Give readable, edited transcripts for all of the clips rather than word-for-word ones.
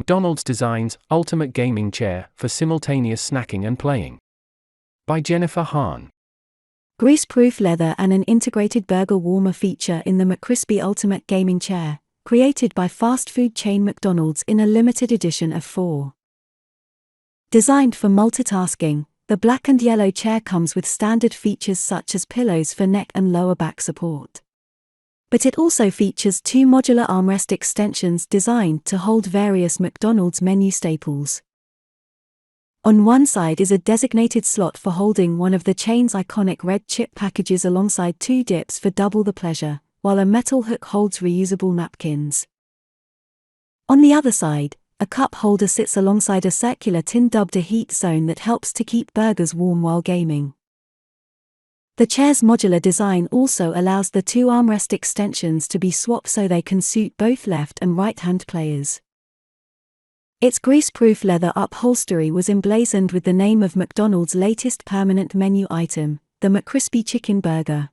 McDonald's designs ultimate gaming chair for simultaneous snacking and playing. By Jennifer Hahn. Grease-proof leather and an integrated burger warmer feature in the McCrispie Ultimate Gaming Chair, created by fast food chain McDonald's in a limited edition of 4. Designed for multitasking, the black and yellow chair comes with standard features such as pillows for neck and lower back support. But it also features 2 modular armrest extensions designed to hold various McDonald's menu staples. On one side is a designated slot for holding one of the chain's iconic red chip packages alongside 2 dips for double the pleasure, while a metal hook holds reusable napkins. On the other side, a cup holder sits alongside a circular tin dubbed a heat zone that helps to keep burgers warm while gaming. The chair's modular design also allows the 2 armrest extensions to be swapped so they can suit both left and right-hand players. Its grease-proof leather upholstery was emblazoned with the name of McDonald's latest permanent menu item, the McCrispie Chicken Burger.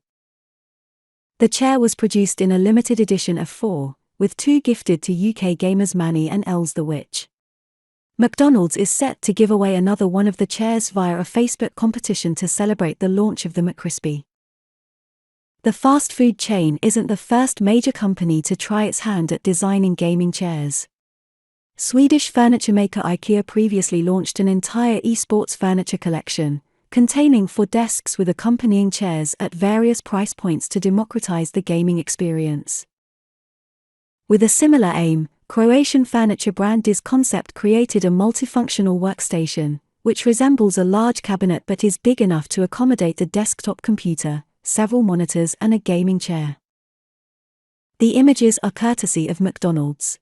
The chair was produced in a limited edition of 4, with 2 gifted to UK gamers Manny and Els the Witch. McDonald's is set to give away another one of the chairs via a Facebook competition to celebrate the launch of the McCrispie. The fast food chain isn't the first major company to try its hand at designing gaming chairs. Swedish furniture maker IKEA previously launched an entire eSports furniture collection, containing 4 desks with accompanying chairs at various price points to democratize the gaming experience. With a similar aim, Croatian furniture brand Concept created a multifunctional workstation, which resembles a large cabinet but is big enough to accommodate a desktop computer, several monitors and a gaming chair. The images are courtesy of McDonald's.